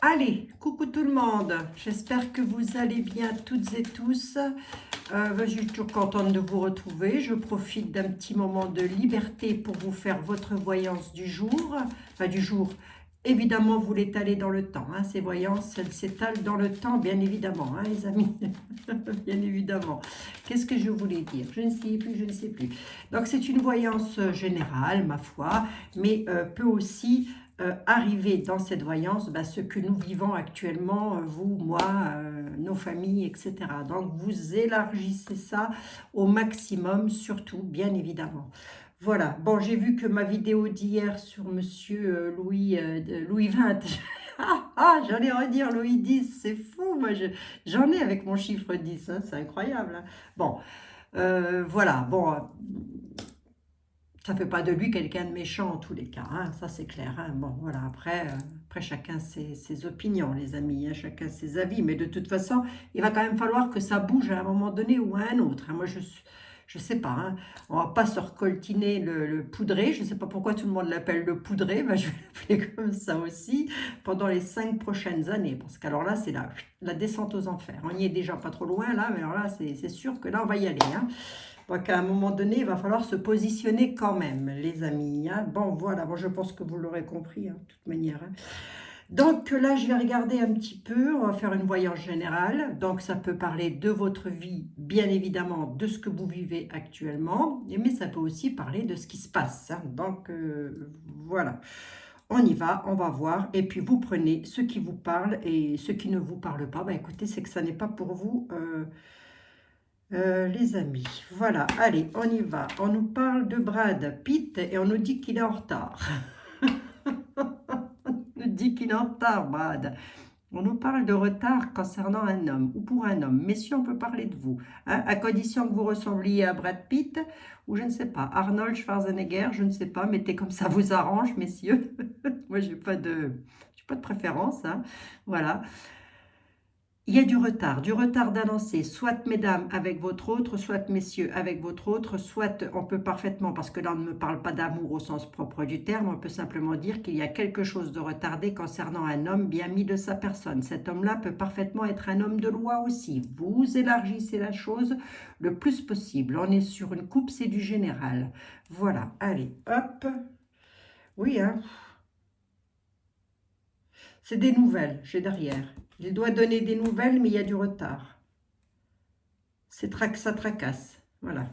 Allez, coucou tout le monde, j'espère que vous allez bien toutes et tous. Je suis toujours contente de vous retrouver. Je profite d'un petit moment de liberté pour vous faire votre voyance du jour. Enfin du jour, évidemment vous l'étalez dans le temps. Ces voyances, elles s'étalent dans le temps, bien évidemment, les amis. Bien évidemment. Qu'est-ce que je voulais dire? Je ne sais plus, je ne sais plus. Donc c'est une voyance générale, ma foi, mais peut aussi arriver dans cette voyance ce que nous vivons actuellement, vous, moi, nos familles, etc. Donc, vous élargissez ça au maximum, surtout, bien évidemment. Voilà. Bon, j'ai vu que ma vidéo d'hier sur Monsieur Louis XX, j'allais redire Louis X, c'est fou, moi, j'en ai avec mon chiffre 10, c'est incroyable. Bon, voilà, bon... ça ne fait pas de lui quelqu'un de méchant en tous les cas, ça c'est clair. Bon, voilà, après chacun ses opinions, les amis, chacun ses avis. Mais de toute façon, il va quand même falloir que ça bouge à un moment donné ou à un autre. Moi, je sais pas, on va pas se recoltiner le poudré. Je ne sais pas pourquoi tout le monde l'appelle le poudré. Je vais l'appeler comme ça aussi pendant les 5 prochaines années. Parce qu'alors là, c'est la descente aux enfers. On n'y est déjà pas trop loin là, mais alors là, c'est sûr que là, on va y aller. Donc à un moment donné, il va falloir se positionner quand même, les amis. Bon, voilà, bon, je pense que vous l'aurez compris, de toute manière. Donc là, je vais regarder un petit peu, on va faire une voyance générale. Donc ça peut parler de votre vie, bien évidemment, de ce que vous vivez actuellement, mais ça peut aussi parler de ce qui se passe. Donc voilà, on y va, on va voir. Et puis vous prenez ce qui vous parle et ce qui ne vous parle pas. Écoutez, c'est que ça n'est pas pour vous... les amis, voilà, allez, on y va. On nous parle de Brad Pitt et on nous dit qu'il est en retard. On nous dit qu'il est en retard, Brad. On nous parle de retard concernant un homme ou pour un homme. Messieurs, on peut parler de vous, à condition que vous ressembliez à Brad Pitt ou je ne sais pas, Arnold Schwarzenegger, je ne sais pas, mettez comme ça vous arrange, messieurs. Moi, j'ai pas de préférence, voilà. Il y a du retard d'annoncer, soit mesdames avec votre autre, soit messieurs avec votre autre, soit on peut parfaitement, parce que là on ne me parle pas d'amour au sens propre du terme, on peut simplement dire qu'il y a quelque chose de retardé concernant un homme bien mis de sa personne. Cet homme-là peut parfaitement être un homme de loi aussi. Vous élargissez la chose le plus possible. On est sur une coupe, c'est du général. Voilà, allez, hop. Oui, c'est des nouvelles, j'ai derrière. Il doit donner des nouvelles, mais il y a du retard. Ça tracasse. Voilà.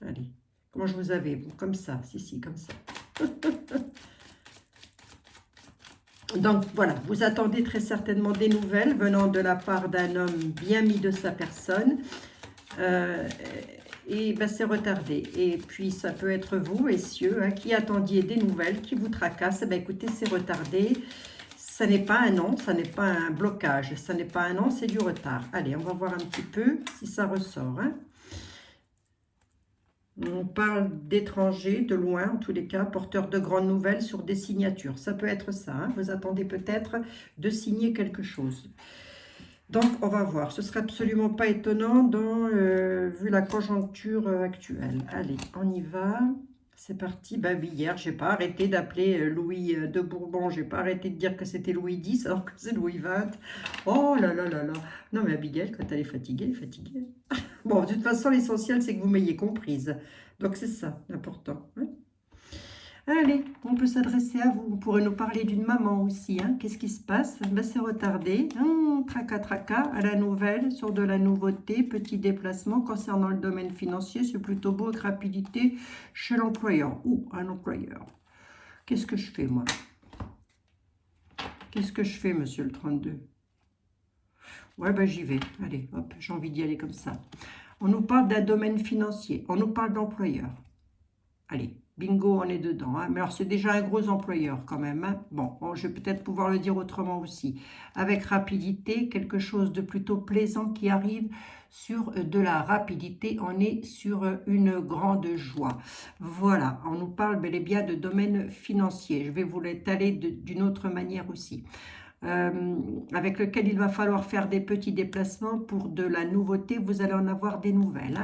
Allez. Comment je vous avais, vous? Comme ça. Si, comme ça. Donc, voilà. Vous attendez très certainement des nouvelles venant de la part d'un homme bien mis de sa personne. Et c'est retardé. Et puis, ça peut être vous, messieurs, qui attendiez des nouvelles, qui vous tracassent. Écoutez, c'est retardé. Ça n'est pas un non, ça n'est pas un blocage, ça n'est pas un non, c'est du retard. Allez, on va voir un petit peu si ça ressort. On parle d'étrangers, de loin, en tous les cas, porteurs de grandes nouvelles sur des signatures. Ça peut être ça, vous attendez peut-être de signer quelque chose. Donc, on va voir. Ce ne sera absolument pas étonnant vu la conjoncture actuelle. Allez, on y va. C'est parti. Hier, je n'ai pas arrêté d'appeler Louis de Bourbon. Je n'ai pas arrêté de dire que c'était Louis X alors que c'est Louis XX. Oh là là là là. Non, mais Abigail, quand elle est fatiguée, elle est fatiguée. Bon, de toute façon, l'essentiel, c'est que vous m'ayez comprise. Donc, c'est ça, l'important. Allez, on peut s'adresser à vous. Vous pourrez nous parler d'une maman aussi. Qu'est-ce qui se passe? C'est retardé. Traca, à la nouvelle, sur de la nouveauté, petit déplacement concernant le domaine financier. C'est plutôt beau avec rapidité chez l'employeur ou un employeur. Qu'est-ce que je fais, moi? Qu'est-ce que je fais, monsieur le 32? Ouais, j'y vais. Allez, hop, j'ai envie d'y aller comme ça. On nous parle d'un domaine financier. On nous parle d'employeur. Allez. Bingo, on est dedans. Mais alors, c'est déjà un gros employeur quand même. Bon, je vais peut-être pouvoir le dire autrement aussi. Avec rapidité, quelque chose de plutôt plaisant qui arrive sur de la rapidité. On est sur une grande joie. Voilà, on nous parle bel et bien de domaine financier. Je vais vous l'étaler d'une autre manière aussi. Avec lequel il va falloir faire des petits déplacements pour de la nouveauté, vous allez en avoir des nouvelles.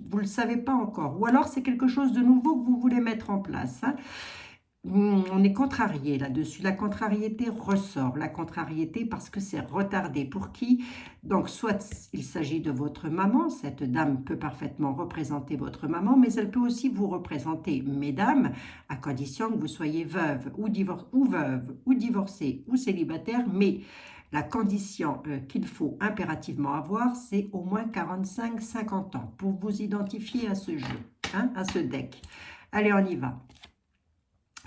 Vous ne le savez pas encore. Ou alors c'est quelque chose de nouveau que vous voulez mettre en place. On est contrarié là-dessus. La contrariété ressort. La contrariété parce que c'est retardé. Pour qui? Donc, soit il s'agit de votre maman. Cette dame peut parfaitement représenter votre maman, mais elle peut aussi vous représenter, mesdames, à condition que vous soyez veuve ou divorcée ou célibataire. Mais la condition qu'il faut impérativement avoir, c'est au moins 45-50 ans pour vous identifier à ce jeu, hein, à ce deck. Allez, on y va.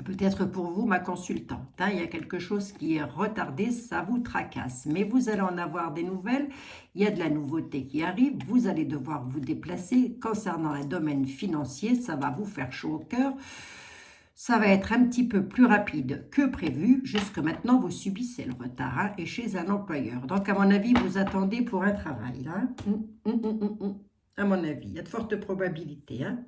Peut-être pour vous, ma consultante, hein, il y a quelque chose qui est retardé, ça vous tracasse. Mais vous allez en avoir des nouvelles, il y a de la nouveauté qui arrive, vous allez devoir vous déplacer. Concernant le domaine financier, ça va vous faire chaud au cœur. Ça va être un petit peu plus rapide que prévu. Jusque maintenant, vous subissez le retard, hein, et chez un employeur. Donc, à mon avis, vous attendez pour un travail. Hein. À mon avis, il y a de fortes probabilités, hein.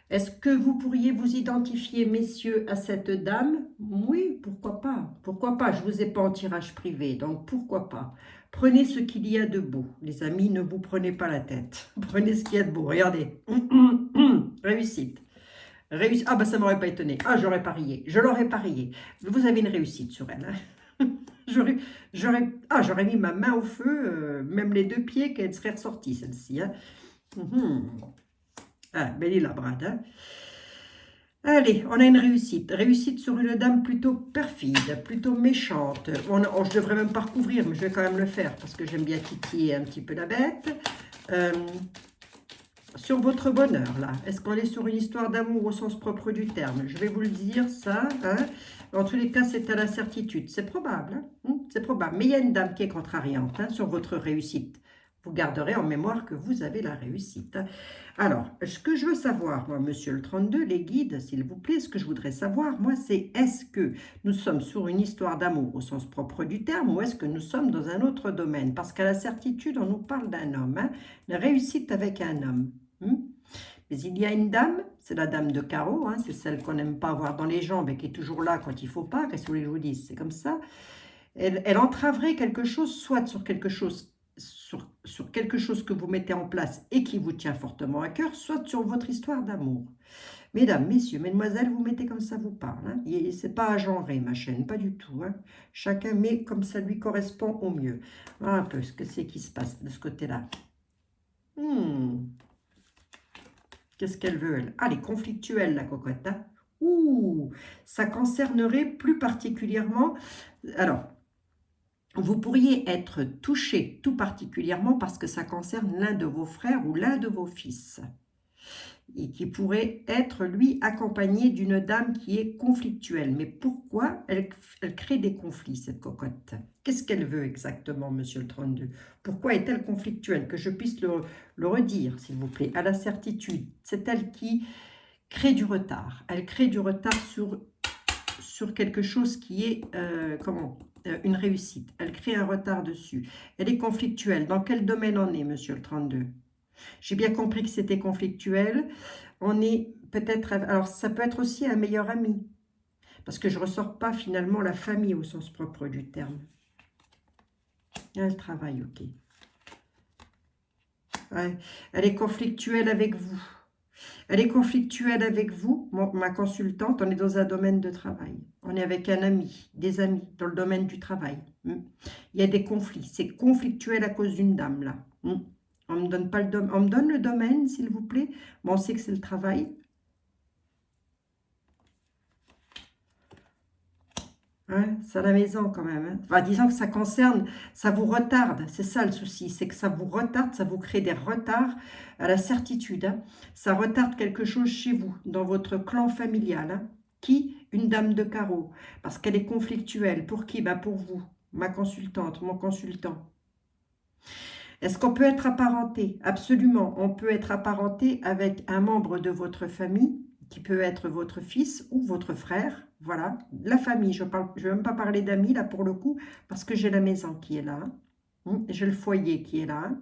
Est-ce que vous pourriez vous identifier, messieurs, à cette dame? Oui, pourquoi pas? Pourquoi pas? Je ne vous ai pas en tirage privé, donc pourquoi pas? Prenez ce qu'il y a de beau. Les amis, ne vous prenez pas la tête. Prenez ce qu'il y a de beau. Regardez. Réussite. Réussite. Ah, bah ça ne m'aurait pas étonné. Ah, j'aurais parié. Je l'aurais parié. Vous avez une réussite sur elle. Hein. J'aurais mis ma main au feu, même les deux pieds, qu'elle serait ressortie, celle-ci. Hein. Ah, belle est la brade, hein. Allez, on a une réussite. Réussite sur une dame plutôt perfide, plutôt méchante. Je devrais même pas recouvrir, mais je vais quand même le faire parce que j'aime bien titiller un petit peu la bête. Sur votre bonheur, là, est-ce qu'on est sur une histoire d'amour au sens propre du terme? Je vais vous le dire, ça. Hein. En tous les cas, c'est à la certitude. C'est probable, hein, c'est probable. Mais il y a une dame qui est contrariante, hein, sur votre réussite. Vous garderez en mémoire que vous avez la réussite. Alors, ce que je veux savoir, moi, monsieur le 32, les guides, s'il vous plaît, ce que je voudrais savoir, moi, c'est est-ce que nous sommes sur une histoire d'amour au sens propre du terme ou est-ce que nous sommes dans un autre domaine? Parce qu'à la certitude, on nous parle d'un homme, hein, la réussite avec un homme. Mais il y a une dame, c'est la dame de carreau, hein, c'est celle qu'on n'aime pas avoir dans les jambes et qui est toujours là quand il ne faut pas. Qu'est-ce que vous voulez que je vous dise? C'est comme ça. Elle entraverait quelque chose, soit sur quelque chose, sur quelque chose que vous mettez en place et qui vous tient fortement à cœur, soit sur votre histoire d'amour. Mesdames, messieurs, mesdemoiselles, vous mettez comme ça vous parle. Hein. Ce n'est pas agenré, ma chaîne, pas du tout. Hein. Chacun met comme ça lui correspond au mieux. Voilà un peu ce que c'est qui se passe de ce côté-là. Qu'est-ce qu'elle veut, elle? Ah, elle est conflictuelle, la cocotte. Hein. Ouh, ça concernerait plus particulièrement... Alors, vous pourriez être touché tout particulièrement parce que ça concerne l'un de vos frères ou l'un de vos fils. Et qui pourrait être, lui, accompagné d'une dame qui est conflictuelle. Mais pourquoi elle crée des conflits, cette cocotte? Qu'est-ce qu'elle veut exactement, monsieur le 32? Pourquoi est-elle conflictuelle? Que je puisse le redire, s'il vous plaît, à la certitude. C'est elle qui crée du retard. Elle crée du retard sur quelque chose qui est, une réussite. Elle crée un retard dessus. Elle est conflictuelle. Dans quel domaine on est, monsieur le 32? J'ai bien compris que c'était conflictuel. On est peut-être... Alors, ça peut être aussi un meilleur ami. Parce que je ne ressors pas finalement la famille au sens propre du terme. Elle travaille, ok. Ouais. Elle est conflictuelle avec vous. Elle est conflictuelle avec vous, ma consultante. On est dans un domaine de travail. On est avec un ami, des amis, dans le domaine du travail. Il y a des conflits. C'est conflictuel à cause d'une dame, là. On me donne pas le on me donne le domaine, s'il vous plaît. Bon, on sait que c'est le travail. Hein, c'est à la maison quand même. Hein. Enfin, disons que ça concerne, ça vous retarde. C'est ça le souci, c'est que ça vous retarde, ça vous crée des retards à la certitude. Hein. Ça retarde quelque chose chez vous, dans votre clan familial. Hein. Qui? Une dame de carreau. Parce qu'elle est conflictuelle. Pour qui? Ben pour vous, ma consultante, mon consultant. Est-ce qu'on peut être apparenté? Absolument, on peut être apparenté avec un membre de votre famille, qui peut être votre fils ou votre frère. Voilà, la famille, je ne vais même pas parler d'amis là pour le coup, parce que j'ai la maison qui est là. J'ai le foyer qui est là.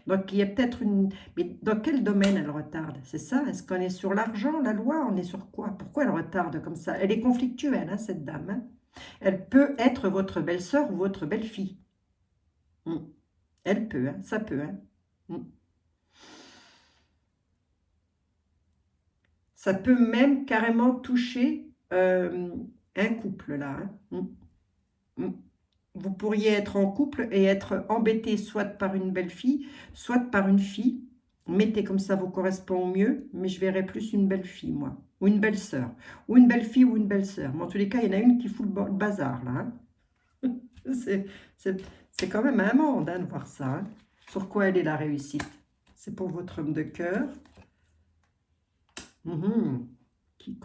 Donc, il y a peut-être une... Mais dans quel domaine elle retarde? C'est ça? Est-ce qu'on est sur l'argent, la loi? On est sur quoi? Pourquoi elle retarde comme ça? Elle est conflictuelle, hein, cette dame. Hein. Elle peut être votre belle-sœur ou votre belle-fille. Elle peut, hein, ça peut. Hein. Ça peut même carrément toucher euh, un couple là. Hein. Mm. Vous pourriez être en couple et être embêté soit par une belle-fille, soit par une fille. Mettez comme ça vous correspond au mieux, mais je verrais plus une belle-fille, moi. Ou une belle-sœur. Ou une belle-fille ou une belle-sœur. Mais en tous les cas, il y en a une qui fout le bazar, là. Hein. C'est c'est- c'est quand même un monde hein, de voir ça. Hein. Sur quoi elle est la réussite? C'est pour votre homme de cœur. Mhm. Et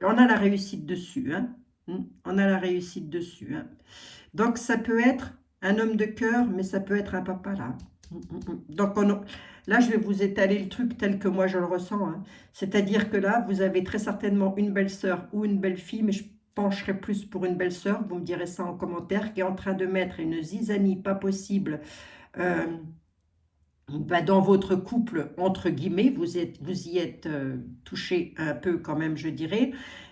on a la réussite dessus. Hein. On a la réussite dessus. Hein. Donc, ça peut être un homme de cœur, mais ça peut être un papa, là. Donc, là, je vais vous étaler le truc tel que moi, je le ressens. Hein. C'est-à-dire que là, vous avez très certainement une belle-sœur ou une belle-fille, mais je pencherai plus pour une belle-sœur, vous me direz ça en commentaire, qui est en train de mettre une zizanie pas possible euh, dans votre couple, entre guillemets. Vous y êtes touché un peu quand même, je dirais,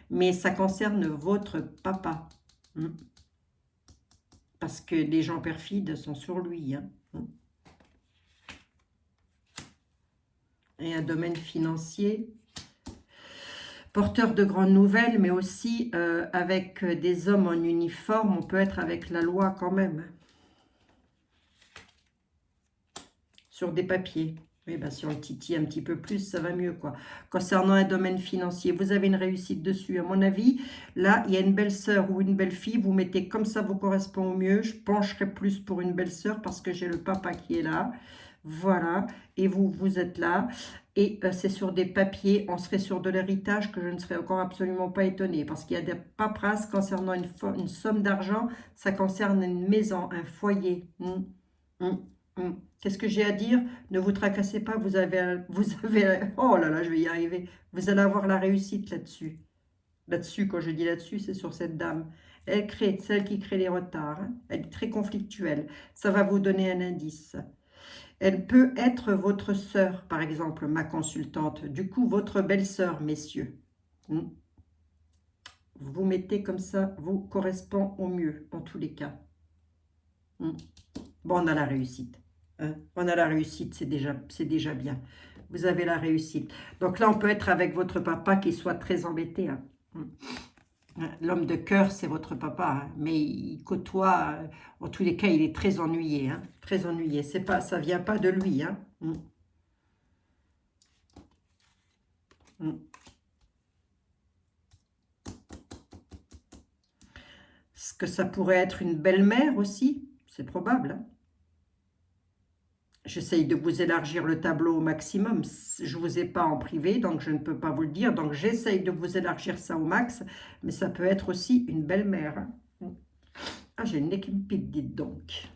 mais ça concerne votre papa. Hmm. Parce que les gens perfides sont sur lui. Hein. Et un domaine financier, porteur de grandes nouvelles, mais aussi avec des hommes en uniforme, on peut être avec la loi quand même. Sur des papiers. Oui, ben, si on le titille un petit peu plus, ça va mieux, quoi. Concernant un domaine financier, vous avez une réussite dessus. À mon avis, là, il y a une belle-sœur ou une belle-fille. Vous mettez comme ça vous correspond au mieux. Je pencherai plus pour une belle-sœur parce que j'ai le papa qui est là. Voilà. Et vous, vous êtes là. Et c'est sur des papiers. On serait sur de l'héritage que je ne serais encore absolument pas étonnée. Parce qu'il y a des paperasses concernant une somme d'argent. Ça concerne une maison, un foyer. Qu'est-ce que j'ai à dire? Ne vous tracassez pas, oh là là, je vais y arriver. Vous allez avoir la réussite là-dessus. Là-dessus, quand je dis là-dessus, c'est sur cette dame. Elle crée, celle qui crée les retards. Hein. Elle est très conflictuelle. Ça va vous donner un indice. Elle peut être votre sœur, par exemple, ma consultante. Du coup, votre belle-sœur, messieurs. Hmm. Vous mettez comme ça, vous correspond au mieux, en tous les cas. Hmm. Bon, on a la réussite. Hein. On a la réussite, c'est déjà bien. Vous avez la réussite. Donc là, on peut être avec votre papa qui soit très embêté. Hein. L'homme de cœur, c'est votre papa. Hein. Mais il côtoie, en tous les cas, il est très ennuyé. Hein. Très ennuyé. Ça vient pas de lui. Hein. Est-ce que ça pourrait être une belle-mère aussi? C'est probable. Hein. J'essaye de vous élargir le tableau au maximum. Je ne vous ai pas en privé, donc je ne peux pas vous le dire. Donc j'essaye de vous élargir ça au max. Mais ça peut être aussi une belle-mère. Hein. Ah, j'ai le nez qui me pique, dites donc.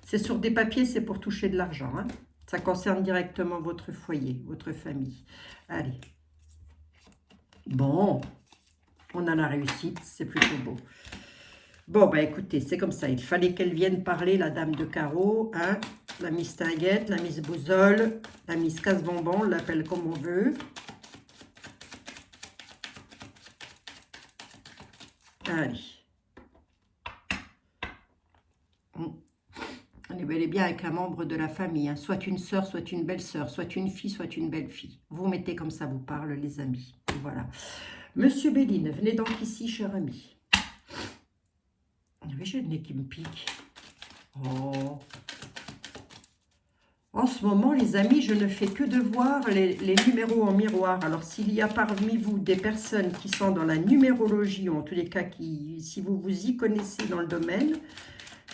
C'est sur des papiers, c'est pour toucher de l'argent. Hein. Ça concerne directement votre foyer, votre famille. Allez. Bon, on a la réussite, c'est plutôt beau. Bon, bah écoutez, c'est comme ça. Il fallait qu'elle vienne parler, la dame de carreau, hein, la Miss Taillette, la Miss Bousole, la Miss Casse-Bonbon, on l'appelle comme on veut. Allez. On est bel et bien avec un membre de la famille, hein, soit une sœur, soit une belle-sœur, soit une fille, soit une belle-fille. Vous mettez comme ça vous parle, les amis. Voilà. Monsieur Béline, venez donc ici, cher ami. Oui, j'ai le nez qui me pique. Oh. En ce moment, les amis, je ne fais que de voir les numéros en miroir. Alors, s'il y a parmi vous des personnes qui sont dans la numérologie, ou en tous les cas, si vous vous y connaissez dans le domaine,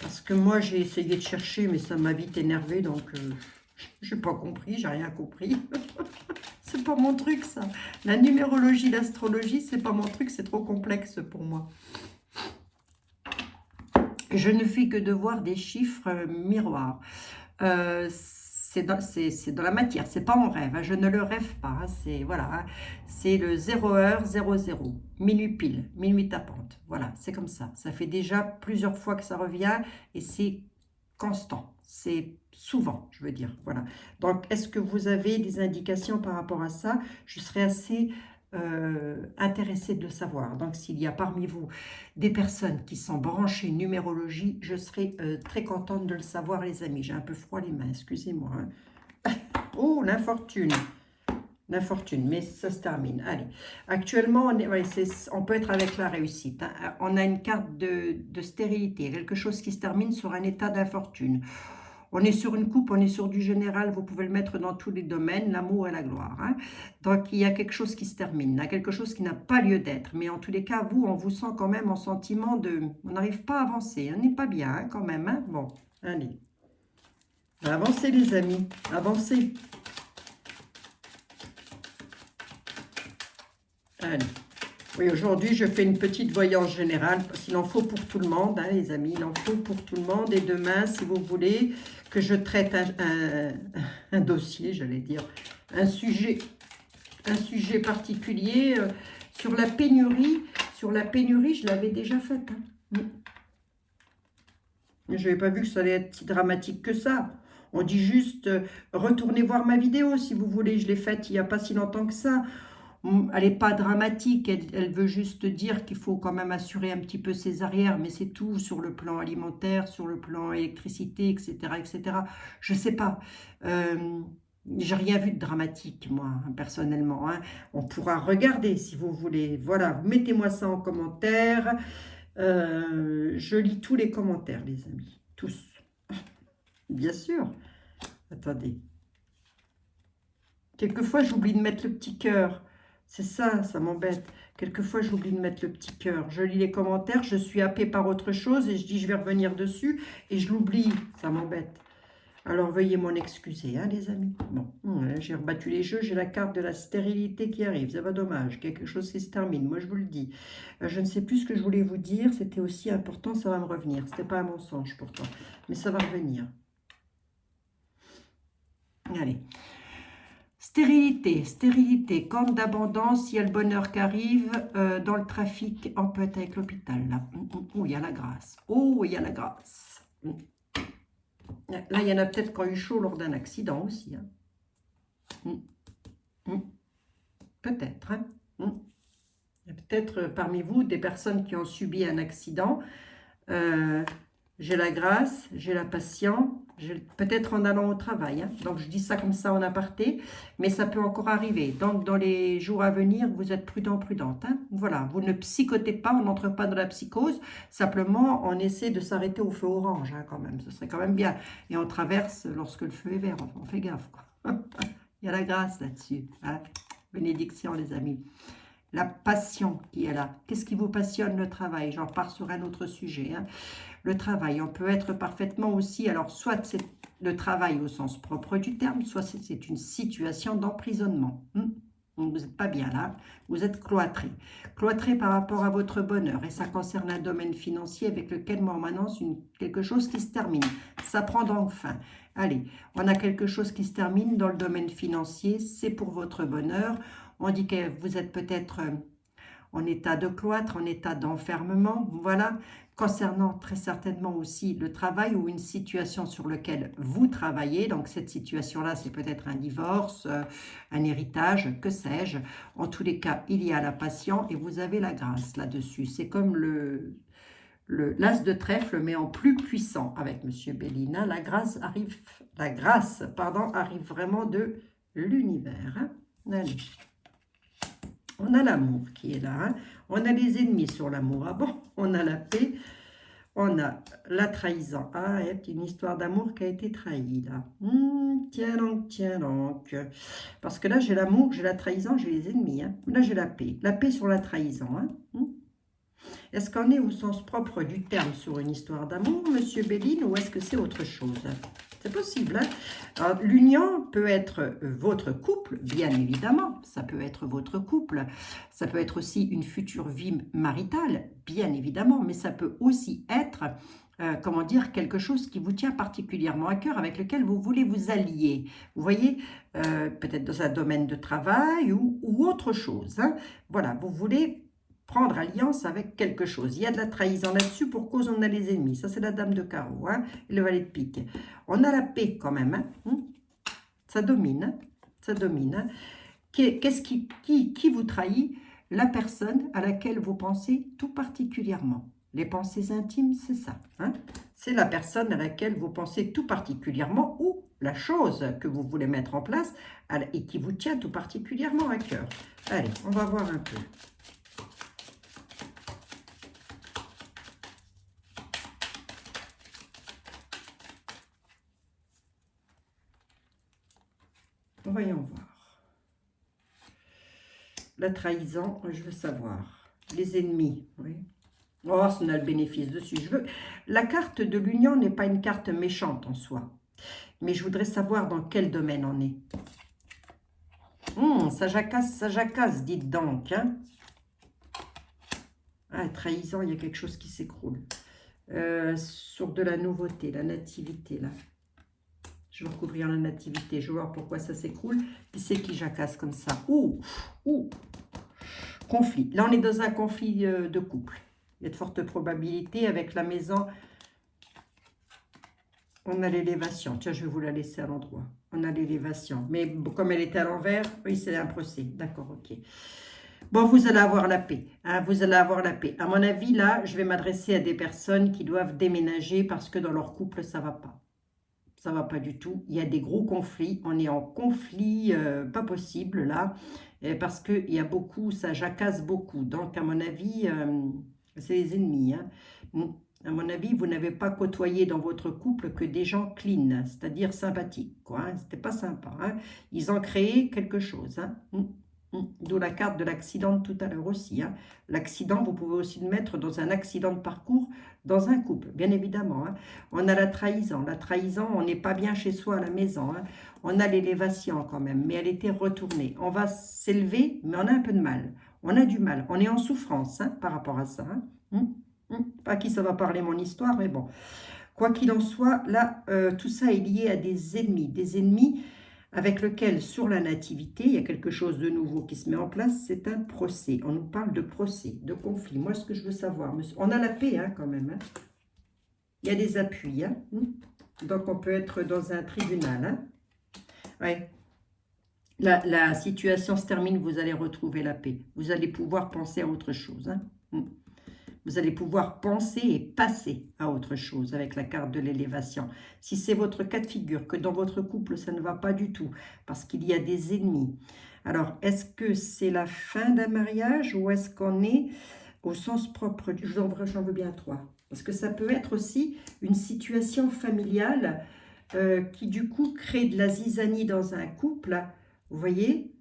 parce que moi, j'ai essayé de chercher, mais ça m'a vite énervé, donc je n'ai pas compris, j'ai rien compris. C'est pas mon truc, ça. La numérologie, l'astrologie, c'est pas mon truc, c'est trop complexe pour moi. Je ne fais que de voir des chiffres miroirs. C'est dans la matière, c'est pas en rêve, hein, je ne le rêve pas, hein, c'est voilà, hein, c'est le 0h00, minuit pile, minuit tapante, voilà, c'est comme ça. Ça fait déjà plusieurs fois que ça revient et c'est constant, c'est souvent, je veux dire, voilà. Donc, est-ce que vous avez des indications par rapport à ça? Je serais assez intéressée de le savoir. Donc, s'il y a parmi vous des personnes qui sont branchées numérologie, je serai très contente de le savoir, les amis. J'ai un peu froid les mains, excusez-moi. Hein. Oh, l'infortune. L'infortune, mais ça se termine. Allez, actuellement, on peut être avec la réussite. Hein. On a une carte de stérilité, quelque chose qui se termine sur un état d'infortune. On est sur une coupe, on est sur du général, vous pouvez le mettre dans tous les domaines, l'amour et la gloire. Hein. Donc, il y a quelque chose qui se termine, il y a quelque chose qui n'a pas lieu d'être. Mais en tous les cas, vous, on vous sent quand même en sentiment de... On n'arrive pas à avancer, on n'est pas bien hein, quand même. Hein. Bon, allez. Avancez les amis, avancez. Allez. Oui, aujourd'hui, je fais une petite voyance générale, parce qu'il en faut pour tout le monde, hein, les amis, il en faut pour tout le monde. Et demain, si vous voulez que je traite un dossier, j'allais dire, un sujet particulier sur la pénurie. Sur la pénurie, je l'avais déjà faite. Hein. Je n'avais pas vu que ça allait être si dramatique que ça. On dit juste, retournez voir ma vidéo si vous voulez, je l'ai faite il n'y a pas si longtemps que ça. Elle n'est pas dramatique, elle veut juste dire qu'il faut quand même assurer un petit peu ses arrières, mais c'est tout sur le plan alimentaire, sur le plan électricité, etc. etc. Je ne sais pas. J'ai rien vu de dramatique, moi, hein, personnellement. Hein. On pourra regarder si vous voulez. Voilà, mettez-moi ça en commentaire. Je lis tous les commentaires, les amis. Tous. Bien sûr. Attendez. Quelquefois, j'oublie de mettre le petit cœur. C'est ça, ça m'embête. Quelquefois, j'oublie de mettre le petit cœur. Je lis les commentaires, je suis happée par autre chose et je dis je vais revenir dessus et je l'oublie. Ça m'embête. Alors, veuillez m'en excuser, hein, les amis. Bon, j'ai rebattu les jeux, j'ai la carte de la stérilité qui arrive. C'est pas dommage, quelque chose qui se termine. Moi, je vous le dis. Je ne sais plus ce que je voulais vous dire. C'était aussi important, ça va me revenir. C'était pas un mensonge pourtant, mais ça va revenir. Allez. Stérilité, stérilité, corne d'abondance, il y a le bonheur qui arrive, dans le trafic, on peut être avec l'hôpital, là. Oh, il y a la grâce. Oh, il y a la grâce. Là, il y en a peut-être qui ont eu chaud lors d'un accident aussi. Hein. Peut-être. Hein. Il y a peut-être parmi vous des personnes qui ont subi un accident. J'ai la grâce, j'ai la patience, peut-être en allant au travail. Hein. Donc, je dis ça comme ça en aparté, mais ça peut encore arriver. Donc, dans les jours à venir, vous êtes prudent, prudente. Hein. Voilà, vous ne psychotez pas, on n'entre pas dans la psychose. Simplement, on essaie de s'arrêter au feu orange, hein, quand même. Ce serait quand même bien. Et on traverse lorsque le feu est vert. Enfin, on fait gaffe, quoi. Il y a la grâce là-dessus. Hein. Bénédiction, les amis. La passion qui est là. Qu'est-ce qui vous passionne? Le travail. J'en repars sur un autre sujet. Hein. Le travail, on peut être parfaitement aussi, alors soit c'est le travail au sens propre du terme, soit c'est une situation d'emprisonnement. Vous n'êtes pas bien là, vous êtes cloîtré. Cloîtré par rapport à votre bonheur. Et ça concerne un domaine financier avec lequel moi on m'annonce quelque chose qui se termine. Ça prend donc fin. Allez, on a quelque chose qui se termine dans le domaine financier, c'est pour votre bonheur. On dit que vous êtes peut-être en état de cloître, en état d'enfermement, voilà. Concernant très certainement aussi le travail ou une situation sur laquelle vous travaillez. Donc cette situation-là, c'est peut-être un divorce, un héritage, que sais-je. En tous les cas, il y a la passion et vous avez la grâce là-dessus. C'est comme l'as de trèfle, mais en plus puissant avec Monsieur Bellina. La grâce arrive vraiment de l'univers. Hein. Allez. On a l'amour qui est là. Hein. On a les ennemis sur l'amour. Ah bon, on a la paix. On a la trahison. Ah, il y a une histoire d'amour qui a été trahie, là. Tiens donc, tiens donc. Parce que là, j'ai l'amour, j'ai la trahison, j'ai les ennemis. Hein. Là, j'ai la paix. La paix sur la trahison. Hein. Est-ce qu'on est au sens propre du terme sur une histoire d'amour, Monsieur Béline, ou est-ce que c'est autre chose? C'est possible. Hein. L'union peut être votre couple, bien évidemment. Ça peut être votre couple. Ça peut être aussi une future vie maritale, bien évidemment. Mais ça peut aussi être, comment dire, quelque chose qui vous tient particulièrement à cœur, avec lequel vous voulez vous allier. Vous voyez, peut-être dans un domaine de travail ou autre chose. Hein. Voilà, vous voulez prendre alliance avec quelque chose. Il y a de la trahison là-dessus pour cause on a les ennemis. Ça, c'est la dame de carreau, hein, et le valet de pique. On a la paix quand même. Hein. Ça domine. Hein. Ça domine. Hein. Qu'est-ce qui vous trahit? La personne à laquelle vous pensez tout particulièrement. Les pensées intimes, c'est ça. Hein. C'est la personne à laquelle vous pensez tout particulièrement ou la chose que vous voulez mettre en place et qui vous tient tout particulièrement à cœur. Allez, on va voir un peu. Voyons voir. La trahison, je veux savoir. Les ennemis, oui. Oh, ça a le bénéfice dessus. La carte de l'union n'est pas une carte méchante en soi. Mais je voudrais savoir dans quel domaine on est. Ça jacasse, dites donc. Hein. Ah, trahison, il y a quelque chose qui s'écroule. Sur de la nouveauté, la nativité, là. Je vais recouvrir la nativité. Je vais voir pourquoi ça s'écroule. Qui c'est qui jacasse comme ça? Ouh. Conflit. Là, on est dans un conflit de couple. Il y a de fortes probabilités avec la maison. On a l'élévation. Tiens, je vais vous la laisser à l'endroit. On a l'élévation. Mais comme elle était à l'envers, oui, c'est un procès. D'accord, ok. Bon, vous allez avoir la paix. Hein, vous allez avoir la paix. À mon avis, là, je vais m'adresser à des personnes qui doivent déménager parce que dans leur couple, ça ne va pas. Ça ne va pas du tout. Il y a des gros conflits. On est en conflit pas possible, là. Parce qu'il y a beaucoup, ça jacasse beaucoup. Donc, à mon avis, c'est les ennemis. Hein. À mon avis, vous n'avez pas côtoyé dans votre couple que des gens clean, c'est-à-dire sympathiques. Hein. C'était pas sympa. Hein. Ils ont créé quelque chose. Hein. D'où la carte de l'accident de tout à l'heure aussi. Hein. L'accident, vous pouvez aussi le mettre dans un accident de parcours dans un couple, bien évidemment. Hein. On a la trahison. La trahison, on n'est pas bien chez soi à la maison. Hein. On a l'élévation quand même, mais elle était retournée. On va s'élever, mais on a un peu de mal. On a du mal. On est en souffrance hein, par rapport à ça. Hein. Pas à qui ça va parler mon histoire, mais bon. Quoi qu'il en soit, là, tout ça est lié à des ennemis avec lesquels, sur la nativité, il y a quelque chose de nouveau qui se met en place, c'est un procès. On nous parle de procès, de conflit. Moi, ce que je veux savoir, on a la paix hein, quand même. Hein. Il y a des appuis. Hein. Donc, on peut être dans un tribunal. Hein. Ouais. La situation se termine, vous allez retrouver la paix. Vous allez pouvoir penser à autre chose. Hein. Vous allez pouvoir penser et passer à autre chose avec la carte de l'élévation. Si c'est votre cas de figure, que dans votre couple, ça ne va pas du tout, parce qu'il y a des ennemis. Alors, est-ce que c'est la fin d'un mariage ou est-ce qu'on est au sens propre? J'en veux bien 3. Parce que ça peut être aussi une situation familiale qui, du coup, crée de la zizanie dans un couple. Vous voyez?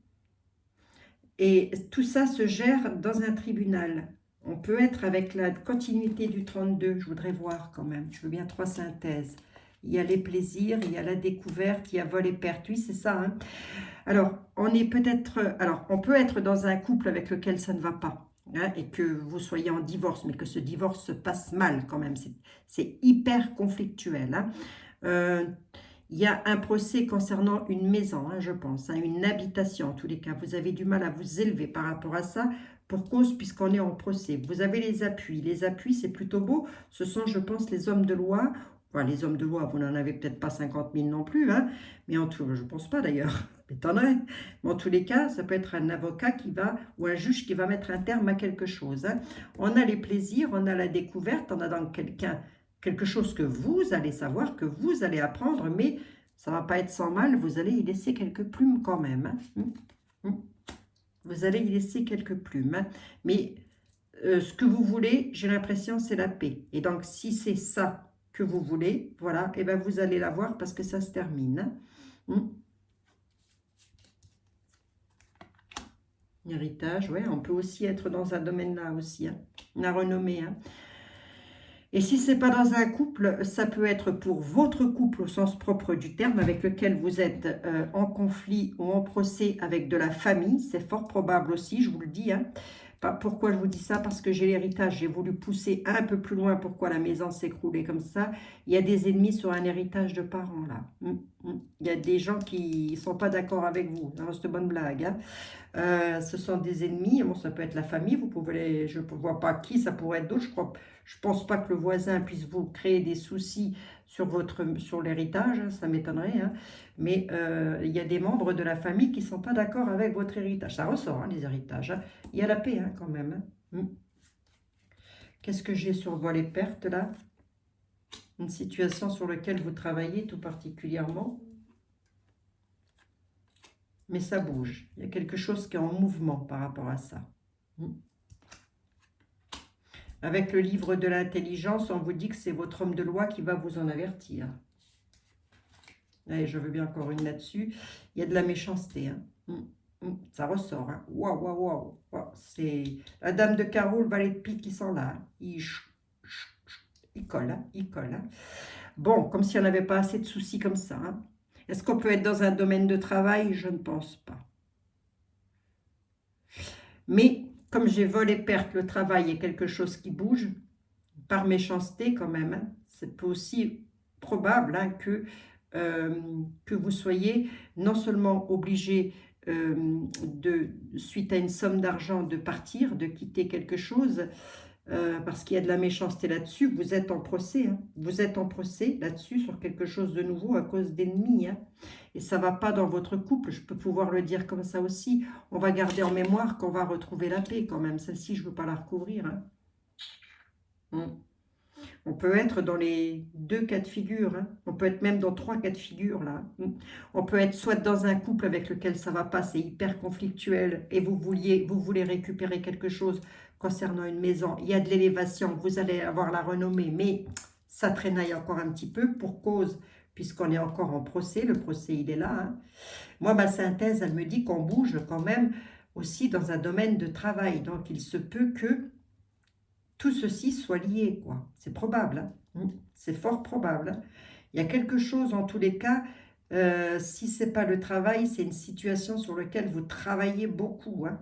Et tout ça se gère dans un tribunal. On peut être avec la continuité du 32, je voudrais voir quand même. Je veux bien 3 synthèses. Il y a les plaisirs, il y a la découverte, il y a vol et perte. Oui, c'est ça. Hein. Alors, on peut être dans un couple avec lequel ça ne va pas. Hein, et que vous soyez en divorce, mais que ce divorce se passe mal quand même. C'est hyper conflictuel. Hein. Il y a un procès concernant une maison, hein, je pense, hein, une habitation en tous les cas. Vous avez du mal à vous élever par rapport à ça. Pour cause, puisqu'on est en procès. Vous avez les appuis. Les appuis, c'est plutôt beau. Ce sont, je pense, les hommes de loi. Enfin, les hommes de loi, vous n'en avez peut-être pas 50 000 non plus. Hein, mais en tout, je ne pense pas d'ailleurs. M'étonnerait. Mais en tous les cas, ça peut être un avocat qui va, ou un juge qui va mettre un terme à quelque chose. Hein. On a les plaisirs, on a la découverte, on a donc quelque chose que vous allez savoir, que vous allez apprendre, mais ça ne va pas être sans mal. Vous allez y laisser quelques plumes quand même. Hein. Vous allez y laisser quelques plumes. Hein. Mais ce que vous voulez, j'ai l'impression, c'est la paix. Et donc, si c'est ça que vous voulez, voilà, et ben vous allez l'avoir parce que ça se termine. Hein. Héritage, ouais, on peut aussi être dans un domaine là aussi. Hein. La renommée. Hein. Et si ce n'est pas dans un couple, ça peut être pour votre couple au sens propre du terme, avec lequel vous êtes en conflit ou en procès avec de la famille. C'est fort probable aussi, je vous le dis. Hein. Pourquoi je vous dis ça? Parce que j'ai l'héritage, j'ai voulu pousser un peu plus loin pourquoi la maison s'écroulait comme ça. Il y a des ennemis sur un héritage de parents là. Il y a des gens qui ne sont pas d'accord avec vous. C'est une bonne blague. Hein. Ce sont des ennemis, bon, ça peut être la famille, je ne vois pas qui, ça pourrait être d'autres, je ne pense pas que le voisin puisse vous créer des soucis sur l'héritage, hein, ça m'étonnerait, hein. Mais il y a des membres de la famille qui ne sont pas d'accord avec votre héritage, ça ressort, hein, les héritages, hein. Il y a la paix hein, quand même. Hein. Qu'est-ce que j'ai sur vol et perte là? Une situation sur laquelle vous travaillez tout particulièrement. mais ça bouge. Il y a quelque chose qui est en mouvement par rapport à ça. Avec le livre de l'intelligence, on vous dit que c'est votre homme de loi qui va vous en avertir. Allez, je veux bien encore une là-dessus. Il y a de la méchanceté. Hein. Ça ressort. Hein. Waouh, waouh, waouh. C'est la dame de carreau, le valet de pique qui s'en là. Il colle, hein. Il colle. Hein. Bon, comme si on n'avait pas assez de soucis comme ça. Hein. Est-ce qu'on peut être dans un domaine de travail? Je ne pense pas. Mais comme j'ai vol et perte, le travail est quelque chose qui bouge, par méchanceté quand même, hein, c'est aussi probable hein, que vous soyez non seulement obligé, suite à une somme d'argent, de partir, de quitter quelque chose, parce qu'il y a de la méchanceté là-dessus, vous êtes en procès, hein, vous êtes en procès là-dessus sur quelque chose de nouveau à cause d'ennemis, hein, et ça ne va pas dans votre couple, je peux pouvoir le dire comme ça aussi. On va garder en mémoire qu'on va retrouver la paix quand même, celle-ci je ne veux pas la recouvrir. Hein. On peut être dans les 2 cas de figure, hein. On peut être même dans 3 cas de figure là. On peut être soit dans un couple avec lequel ça ne va pas, c'est hyper conflictuel et vous voulez récupérer quelque chose concernant une maison, il y a de l'élévation, vous allez avoir la renommée, mais ça traînaille encore un petit peu pour cause, puisqu'on est encore en procès, le procès il est là. Hein. Moi ma synthèse elle me dit qu'on bouge quand même aussi dans un domaine de travail, donc il se peut que tout ceci soit lié, quoi. C'est probable, hein. C'est fort probable. Hein. Il y a quelque chose, en tous les cas, si ce n'est pas le travail, c'est une situation sur laquelle vous travaillez beaucoup. Hein.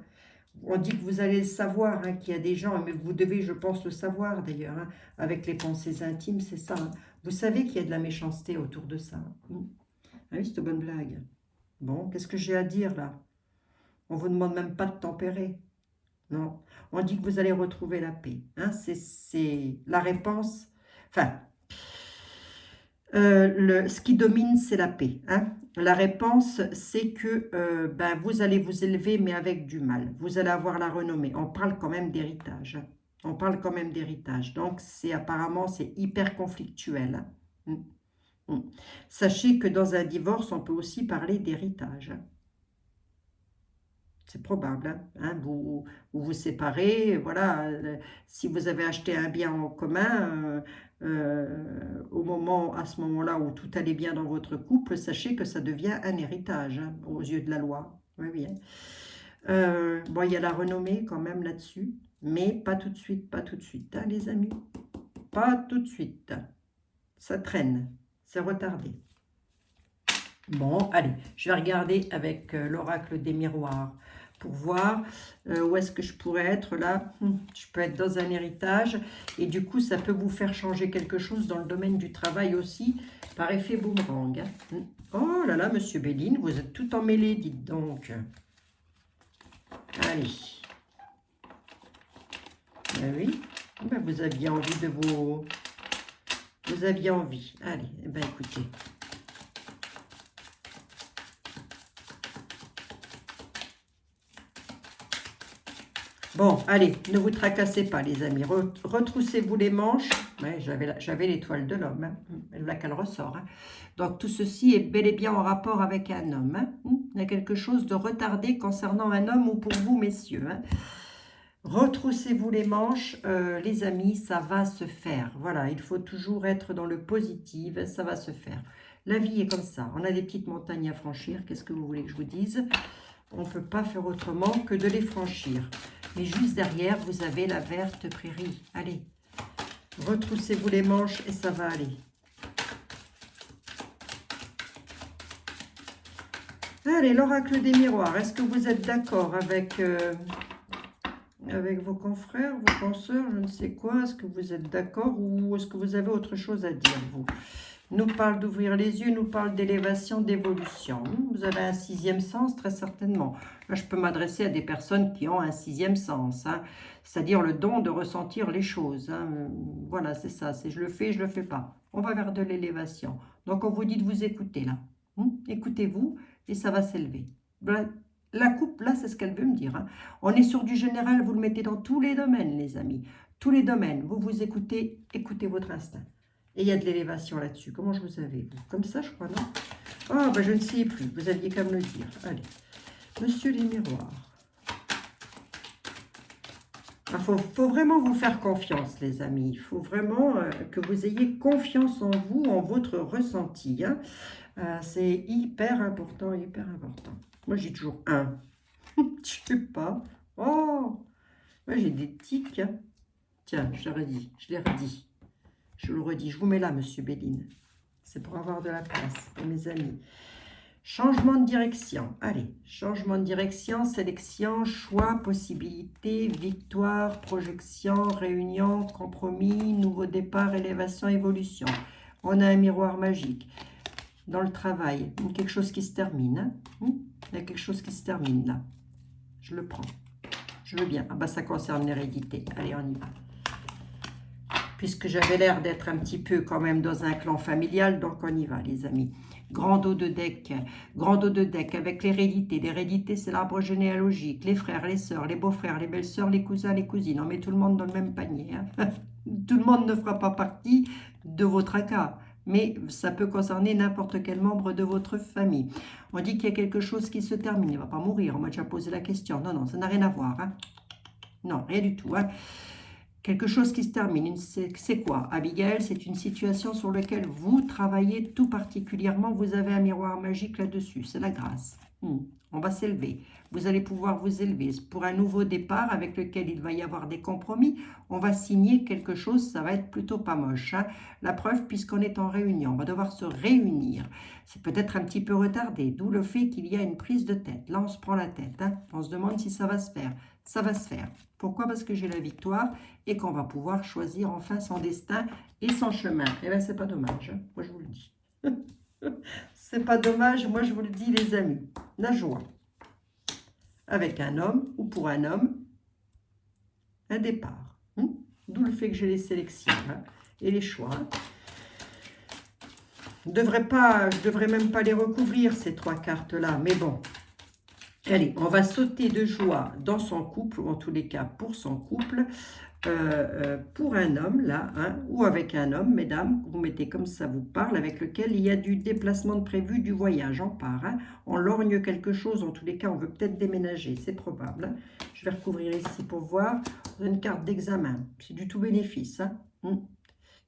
On dit que vous allez le savoir, hein, qu'il y a des gens, mais vous devez, je pense, le savoir d'ailleurs, hein, avec les pensées intimes, c'est ça. Hein. Vous savez qu'il y a de la méchanceté autour de ça. Ah oui, c'est une bonne blague. Bon, qu'est-ce que j'ai à dire là? On ne vous demande même pas de tempérer. Non, on dit que vous allez retrouver la paix. Hein, c'est la réponse. Enfin, ce qui domine, c'est la paix. Hein. La réponse, c'est que ben, vous allez vous élever, mais avec du mal. Vous allez avoir la renommée. On parle quand même d'héritage. Hein. On parle quand même d'héritage. Donc, apparemment, c'est hyper conflictuel. Hein. Sachez que dans un divorce, on peut aussi parler d'héritage. Hein. C'est probable, hein, vous séparez, voilà, si vous avez acheté un bien en commun, à ce moment-là où tout allait bien dans votre couple, sachez que ça devient un héritage, hein, aux yeux de la loi. Oui, oui. Bon, il y a la renommée quand même là-dessus, mais pas tout de suite, pas tout de suite, hein, les amis. Pas tout de suite. Ça traîne, c'est retardé. Bon, allez, je vais regarder avec l'oracle des miroirs pour voir où est-ce que je pourrais être là. Je peux être dans un héritage et du coup, ça peut vous faire changer quelque chose dans le domaine du travail aussi, par effet boomerang. Hein. Oh là là, monsieur Béline, vous êtes tout emmêlé, dites donc. Allez. Ben oui, ben vous aviez envie de vos... Vous aviez envie. Allez, eh ben écoutez... Bon, allez, ne vous tracassez pas, les amis. Retroussez-vous les manches. Ouais, j'avais l'étoile de l'homme. Hein. Là qu'elle ressort. Hein. Donc, tout ceci est bel et bien en rapport avec un homme. Hein. Il y a quelque chose de retardé concernant un homme ou pour vous, messieurs. Hein. Retroussez-vous les manches, les amis, ça va se faire. Voilà, il faut toujours être dans le positif, ça va se faire. La vie est comme ça. On a des petites montagnes à franchir. Qu'est-ce que vous voulez que je vous dise? On ne peut pas faire autrement que de les franchir. Mais juste derrière, vous avez la verte prairie. Allez, retroussez-vous les manches et ça va aller. Allez, l'oracle des miroirs. Est-ce que vous êtes d'accord avec vos confrères, vos consoeurs, je ne sais quoi? Est-ce que vous êtes d'accord ou est-ce que vous avez autre chose à dire, vous? Nous parle d'ouvrir les yeux, nous parle d'élévation, d'évolution. Vous avez un 6e sens, très certainement. Là, je peux m'adresser à des personnes qui ont un 6e sens, hein, c'est-à-dire le don de ressentir les choses. Hein. Voilà, c'est ça, c'est je le fais pas. On va vers de l'élévation. Donc, on vous dit de vous écouter, là. Écoutez-vous et ça va s'élever. La coupe, là, c'est ce qu'elle veut me dire. Hein. On est sur du général, vous le mettez dans tous les domaines, les amis. Tous les domaines. Vous vous écoutez, écoutez votre instinct. Et il y a de l'élévation là-dessus. Comment je vous avais, vous? Comme ça, je crois, non? Ah, ben je ne sais plus. Vous aviez qu'à me le dire. Allez. Monsieur les miroirs. Il faut vraiment vous faire confiance, les amis. Il faut vraiment que vous ayez confiance en vous, en votre ressenti. Hein. C'est hyper important, hyper important. Moi, j'ai toujours un. Je sais pas. Oh, moi, j'ai des tics. Hein. Tiens, je l'ai redit. Je l'ai redit. Je le redis. Je vous mets là, monsieur Béline. C'est pour avoir de la place pour mes amis. Changement de direction. Allez, changement de direction, sélection, choix, possibilité, victoire, projection, réunion, compromis, nouveau départ, élévation, évolution. On a un miroir magique. Dans le travail, quelque chose qui se termine. Hein. Il y a quelque chose qui se termine là. Je le prends. Je veux bien. Ah bah ça concerne l'hérédité. Allez, on y va. Puisque j'avais l'air d'être un petit peu quand même dans un clan familial, donc on y va les amis. Grand dos de deck avec l'hérédité. L'hérédité, c'est l'arbre généalogique. Les frères, les sœurs, les beaux-frères, les belles-sœurs, les cousins, les cousines. On met tout le monde dans le même panier. Hein. Tout le monde ne fera pas partie de votre accord, mais ça peut concerner n'importe quel membre de votre famille. On dit qu'il y a quelque chose qui se termine. Il ne va pas mourir, on m'a déjà posé la question. Non, non, ça n'a rien à voir. Hein. Non, rien du tout. Hein. Quelque chose qui se termine, c'est quoi? Abigail, c'est une situation sur laquelle vous travaillez tout particulièrement. Vous avez un miroir magique là-dessus, c'est la grâce. On va s'élever. Vous allez pouvoir vous élever. Pour un nouveau départ avec lequel il va y avoir des compromis, on va signer quelque chose, ça va être plutôt pas moche. Hein. La preuve, puisqu'on est en réunion, on va devoir se réunir. C'est peut-être un petit peu retardé, d'où le fait qu'il y a une prise de tête. Là, on se prend la tête. Hein. On se demande si ça va se faire. Ça va se faire. Pourquoi? Parce que j'ai la victoire et qu'on va pouvoir choisir enfin son destin et son chemin. Et bien, c'est pas dommage. Hein. Moi, je vous le dis. C'est pas dommage. Moi, je vous le dis, les amis. La joie. Avec un homme ou pour un homme, un départ. D'où le fait que j'ai les sélections hein, et les choix. Je devrais même pas les recouvrir, ces trois cartes-là. Mais bon. Allez, on va sauter de joie dans son couple, ou en tous les cas pour son couple, pour un homme, là, hein, ou avec un homme, mesdames, vous mettez comme ça vous parle, avec lequel il y a du déplacement de prévu, du voyage, on part, hein, on lorgne quelque chose, en tous les cas, on veut peut-être déménager, c'est probable. Hein. Je vais recouvrir ici pour voir, on a une carte d'examen, c'est du tout bénéfice. Hein.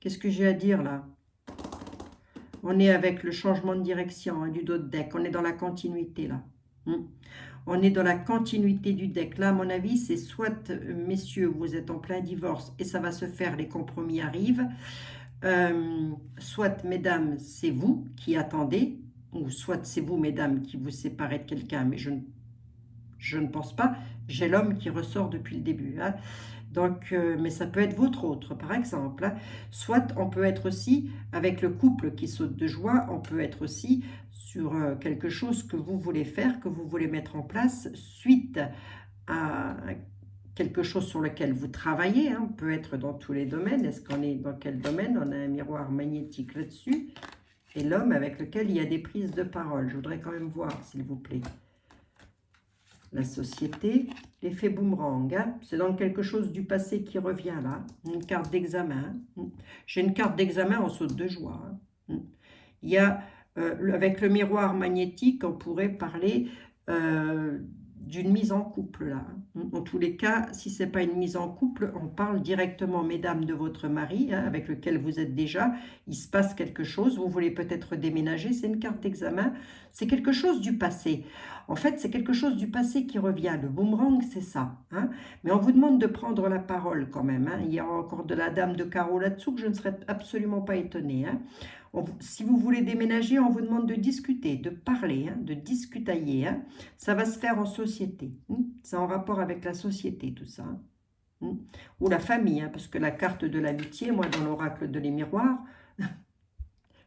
Qu'est-ce que j'ai à dire là? On est avec le changement de direction hein, du dos de deck, on est dans la continuité là. On est dans la continuité du deck. Là, à mon avis, c'est soit, messieurs, vous êtes en plein divorce et ça va se faire, les compromis arrivent. Soit, mesdames, c'est vous qui attendez. Ou soit c'est vous, mesdames, qui vous séparez de quelqu'un. Mais je ne pense pas. J'ai l'homme qui ressort depuis le début. Hein. Donc, mais ça peut être votre autre, par exemple. Hein. Soit on peut être aussi, avec le couple qui saute de joie, on peut être aussi sur quelque chose que vous voulez faire, que vous voulez mettre en place suite à quelque chose sur lequel vous travaillez. Hein. On peut être dans tous les domaines. Est-ce qu'on est dans quel domaine? On a un miroir magnétique là-dessus. Et l'homme avec lequel il y a des prises de parole. Je voudrais quand même voir, s'il vous plaît. La société, l'effet boomerang, hein. C'est donc quelque chose du passé qui revient là. Une carte d'examen. J'ai une carte d'examen en saute de joie. Hein. Il y a, avec le miroir magnétique, on pourrait parler d'une mise en couple là. En tous les cas, si ce n'est pas une mise en couple, on parle directement, mesdames, de votre mari, hein, avec lequel vous êtes déjà. Il se passe quelque chose, vous voulez peut-être déménager, c'est une carte d'examen. C'est quelque chose du passé. En fait, c'est quelque chose du passé qui revient. Le boomerang, c'est ça. Hein. Mais on vous demande de prendre la parole quand même. Hein. Il y a encore de la dame de carreau là-dessous que je ne serais absolument pas étonnée. Hein. Si vous voulez déménager, on vous demande de discuter, de parler, hein, de discutailler. Hein. Ça va se faire en société. C'est en rapport avec la société, tout ça. Ou la famille, hein, parce que la carte de l'amitié, moi, dans l'oracle de les miroirs,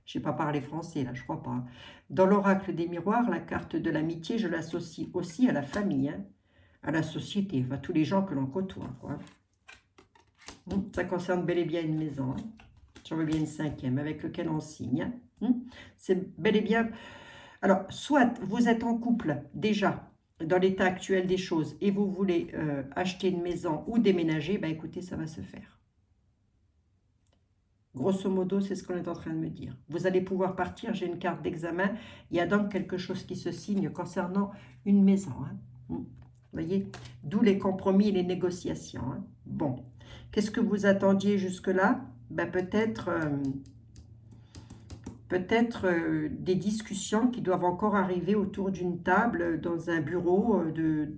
je n'ai pas parlé français, là, je crois pas. Dans l'oracle des miroirs, la carte de l'amitié, je l'associe aussi à la famille, hein, à la société, enfin, tous les gens que l'on côtoie. Quoi. Ça concerne bel et bien une maison. Hein. J'en veux bien une cinquième avec lequel on signe. C'est bel et bien... Alors, soit vous êtes en couple déjà dans l'état actuel des choses et vous voulez acheter une maison ou déménager, ben écoutez, ça va se faire. Grosso modo, c'est ce qu'on est en train de me dire. Vous allez pouvoir partir, j'ai une carte d'examen. Il y a donc quelque chose qui se signe concernant une maison. Hein. Vous voyez? D'où les compromis et les négociations. Hein. Bon. Qu'est-ce que vous attendiez jusque-là? Ben, peut-être des discussions qui doivent encore arriver autour d'une table dans un bureau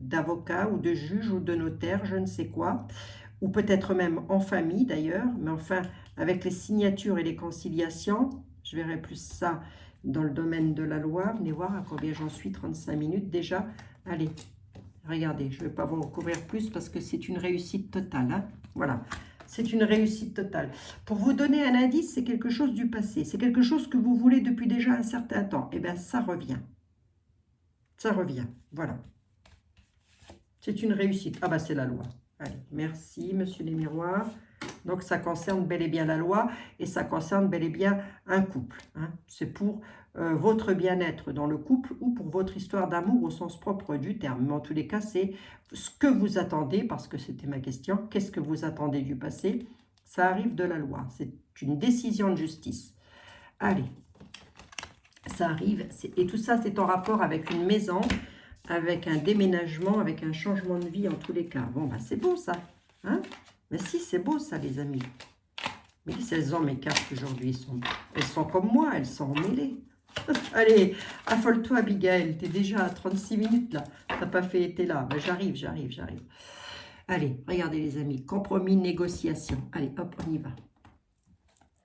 d'avocat ou de juge ou de notaire, je ne sais quoi, ou peut-être même en famille d'ailleurs, mais enfin avec les signatures et les conciliations, je verrai plus ça dans le domaine de la loi. Venez voir à combien j'en suis, 35 minutes déjà. Allez, regardez, je ne vais pas vous couvrir plus parce que c'est une réussite totale. Hein. Voilà. C'est une réussite totale. Pour vous donner un indice, c'est quelque chose du passé. C'est quelque chose que vous voulez depuis déjà un certain temps. Eh bien, ça revient. Ça revient. Voilà. C'est une réussite. Ah, bah, c'est la loi. Allez, merci, monsieur les miroirs. Donc, ça concerne bel et bien la loi et ça concerne bel et bien un couple. Hein. C'est pour votre bien-être dans le couple ou pour votre histoire d'amour au sens propre du terme. Mais en tous les cas, c'est ce que vous attendez, parce que c'était ma question. Qu'est-ce que vous attendez du passé? Ça arrive de la loi. C'est une décision de justice. Allez, ça arrive. Et tout ça, c'est en rapport avec une maison, avec un déménagement, avec un changement de vie en tous les cas. Bon, bah c'est beau ça. Hein? Mais si, c'est beau ça, les amis. Mais elles ont mes cartes aujourd'hui. Elles sont comme moi, elles sont emmêlées. Allez, affole-toi, Abigail. Tu es déjà à 36 minutes là. Tu n'as pas fait été là. Ben, j'arrive. Allez, regardez les amis. Compromis, négociation. Allez, hop, on y va.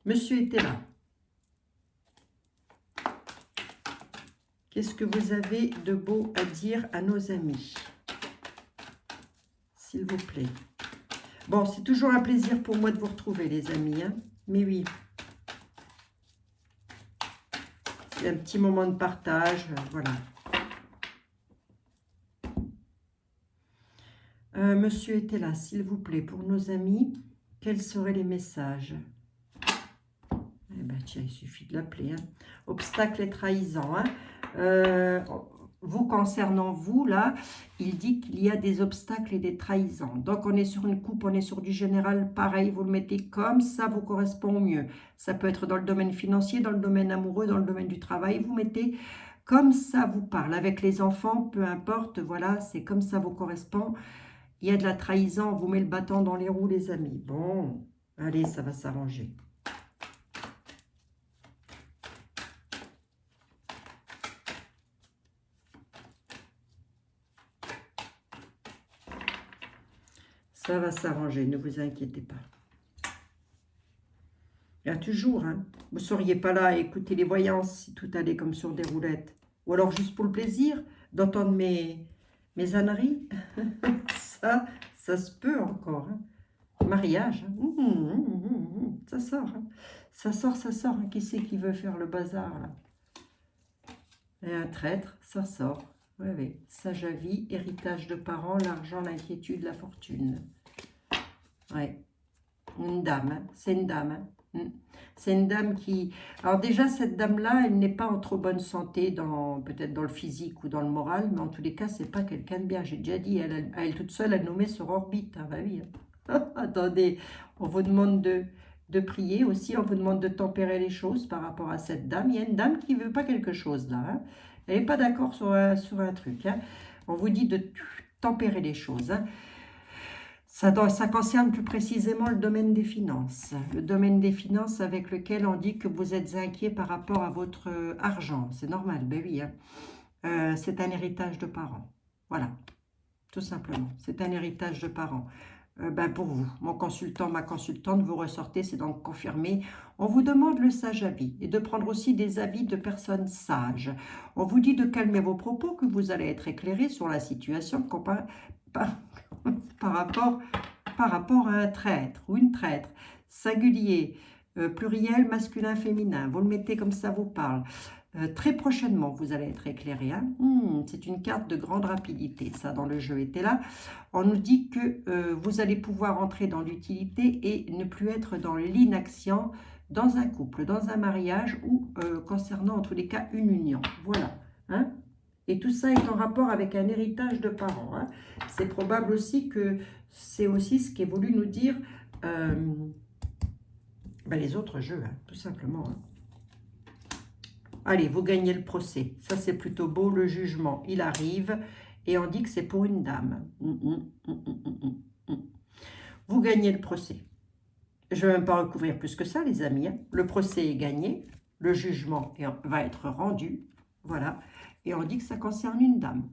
Monsieur était là. Qu'est-ce que vous avez de beau à dire à nos amis? S'il vous plaît. Bon, c'est toujours un plaisir pour moi de vous retrouver, les amis. Hein, mais oui. C'est un petit moment de partage. Voilà. Monsieur était là, s'il vous plaît. Pour nos amis, quels seraient les messages? Eh bien, tiens, il suffit de l'appeler. Hein. Obstacles et trahisons. Hein. Vous, concernant vous, là, il dit qu'il y a des obstacles et des trahisons. Donc, on est sur une coupe, on est sur du général, pareil, vous le mettez comme ça vous correspond au mieux. Ça peut être dans le domaine financier, dans le domaine amoureux, dans le domaine du travail. Vous mettez comme ça vous parle. Avec les enfants, peu importe, voilà, c'est comme ça vous correspond. Il y a de la trahison, on vous met le bâton dans les roues, les amis. Bon, allez, ça va s'arranger. Ça va s'arranger, ne vous inquiétez pas. Il y a toujours, hein. Vous ne seriez pas là à écouter les voyances si tout allait comme sur des roulettes. Ou alors juste pour le plaisir d'entendre mes âneries. ça se peut encore. Hein. Mariage, hein. Ça sort. Hein. Ça sort. Hein. Qui c'est qui veut faire le bazar là? Et un traître, ça sort. Oui. Sage à vie, héritage de parents, l'argent, l'inquiétude, la fortune. Ouais. Une dame, hein. C'est une dame. Hein. C'est une dame qui... Alors déjà, cette dame-là, elle n'est pas en trop bonne santé, peut-être dans le physique ou dans le moral, mais en tous les cas, c'est pas quelqu'un de bien. J'ai déjà dit, elle toute seule, elle nous met sur orbite. Hein, bah oui. Hein. Attendez, on vous demande de prier aussi, on vous demande de tempérer les choses par rapport à cette dame. Il y a une dame qui ne veut pas quelque chose là. Hein. Elle n'est pas d'accord sur un truc. Hein. On vous dit de tempérer les choses. Hein. Ça concerne plus précisément le domaine des finances. Le domaine des finances avec lequel on dit que vous êtes inquiet par rapport à votre argent. C'est normal, ben oui. Hein. C'est un héritage de parents. Voilà, tout simplement. C'est un héritage de parents. Pour vous, mon consultant, ma consultante, vous ressortez, c'est donc confirmé. On vous demande le sage avis et de prendre aussi des avis de personnes sages. On vous dit de calmer vos propos, que vous allez être éclairé sur la situation par rapport à un traître ou une traître. Singulier, pluriel, masculin, féminin. Vous le mettez comme ça vous parle. Très prochainement, vous allez être éclairé. Hein. C'est une carte de grande rapidité, ça, dans le jeu était là. On nous dit que vous allez pouvoir entrer dans l'utilité et ne plus être dans l'inaction dans un couple, dans un mariage ou concernant, en tous les cas, une union. Voilà. Hein. Et tout ça est en rapport avec un héritage de parents. Hein. C'est probable aussi que c'est aussi ce qu'est voulu nous dire Ben, les autres jeux, hein, tout simplement. Hein. Allez, vous gagnez le procès. Ça, c'est plutôt beau. Le jugement, il arrive. Et on dit que c'est pour une dame. Vous gagnez le procès. Je ne vais même pas recouvrir plus que ça, les amis. Hein. Le procès est gagné. Le jugement va être rendu. Voilà. Et on dit que ça concerne une dame.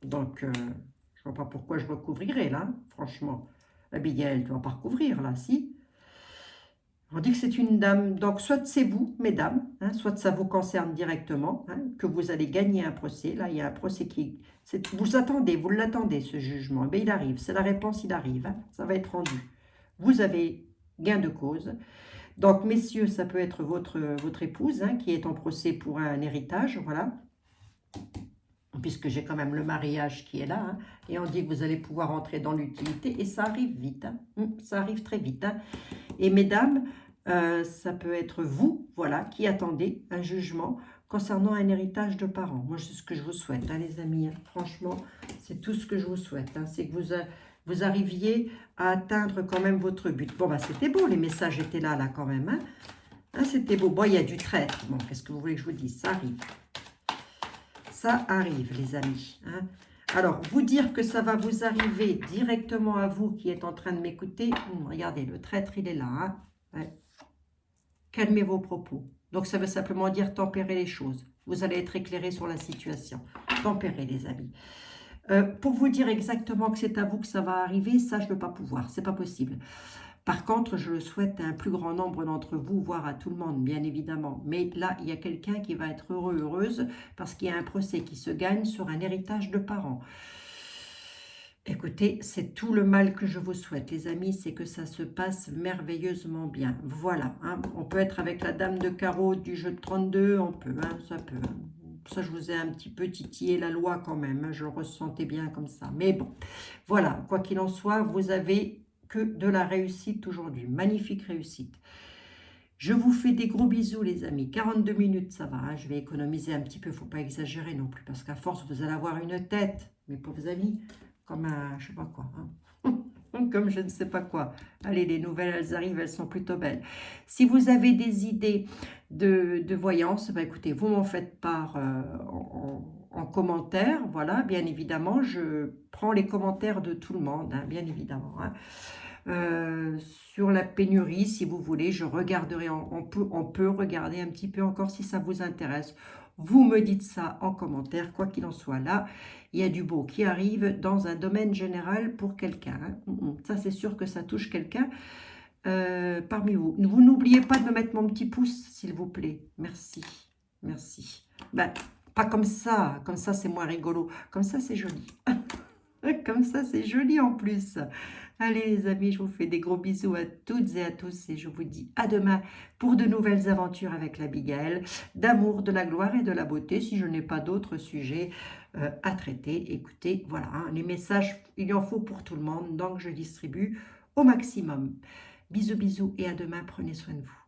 Donc, je ne vois pas pourquoi je recouvrirais, là. Franchement, Abigail, tu ne vas pas recouvrir, là, si. On dit que c'est une dame, donc soit c'est vous, mesdames, hein, soit ça vous concerne directement, hein, que vous allez gagner un procès. Là, il y a un procès qui... Vous attendez, vous l'attendez, ce jugement. Eh bien, il arrive, c'est la réponse, il arrive. Hein, ça va être rendu. Vous avez gain de cause. Donc, messieurs, ça peut être votre épouse hein, qui est en procès pour un héritage, voilà. Puisque j'ai quand même le mariage qui est là. Hein, et on dit que vous allez pouvoir entrer dans l'utilité. Et ça arrive vite. Hein, ça arrive très vite. Hein. Et mesdames, ça peut être vous, voilà, qui attendez un jugement concernant un héritage de parents. Moi, c'est ce que je vous souhaite, hein, les amis. Hein. Franchement, c'est tout ce que je vous souhaite. Hein. C'est que vous arriviez à atteindre quand même votre but. Bon, bah, c'était beau, les messages étaient là quand même. Hein. Hein, c'était beau. Bon, il y a du traître. Bon, qu'est-ce que vous voulez que je vous dise? Ça arrive. Ça arrive, les amis. Hein. Alors, vous dire que ça va vous arriver directement à vous qui êtes en train de m'écouter, regardez, le traître, il est là. Hein. Ouais. Calmez vos propos. Donc, ça veut simplement dire tempérer les choses. Vous allez être éclairé sur la situation. Tempérer, les amis. Pour vous dire exactement que c'est à vous que ça va arriver, ça, je ne veux pas pouvoir. C'est pas possible. Par contre, je le souhaite à un plus grand nombre d'entre vous, voire à tout le monde, bien évidemment. Mais là, il y a quelqu'un qui va être heureux, heureuse, parce qu'il y a un procès qui se gagne sur un héritage de parents. Écoutez, c'est tout le mal que je vous souhaite, les amis, c'est que ça se passe merveilleusement bien. Voilà, hein, on peut être avec la dame de carreau du jeu de 32, on peut, hein, ça peut. Ça, je vous ai un petit peu titillé la loi quand même, hein, je le ressentais bien comme ça. Mais bon, voilà, quoi qu'il en soit, vous avez que de la réussite aujourd'hui. Magnifique réussite. Je vous fais des gros bisous, les amis. 42 minutes, ça va. Hein, je vais économiser un petit peu. Il ne faut pas exagérer non plus. Parce qu'à force, vous allez avoir une tête, mes pauvres amis, comme un, je ne sais pas quoi. Hein. Comme je ne sais pas quoi. Allez, les nouvelles, elles arrivent, elles sont plutôt belles. Si vous avez des idées de voyance, bah, écoutez, vous m'en faites part en commentaire. Voilà, bien évidemment, je prends les commentaires de tout le monde, hein, bien évidemment. Hein. Sur la pénurie, si vous voulez, je regarderai, on peut regarder un petit peu encore si ça vous intéresse. Vous me dites ça en commentaire, quoi qu'il en soit là. Il y a du beau qui arrive dans un domaine général pour quelqu'un. Hein. Ça, c'est sûr que ça touche quelqu'un parmi vous. Vous n'oubliez pas de me mettre mon petit pouce, s'il vous plaît. Merci. Merci. Ben, pas comme ça c'est moins rigolo. Comme ça, c'est joli. Comme ça, c'est joli en plus. Allez les amis, je vous fais des gros bisous à toutes et à tous et je vous dis à demain pour de nouvelles aventures avec l'Abigail, d'amour, de la gloire et de la beauté, si je n'ai pas d'autres sujets à traiter. Écoutez, voilà, hein, les messages, il en faut pour tout le monde, donc je distribue au maximum. Bisous, bisous et à demain, prenez soin de vous.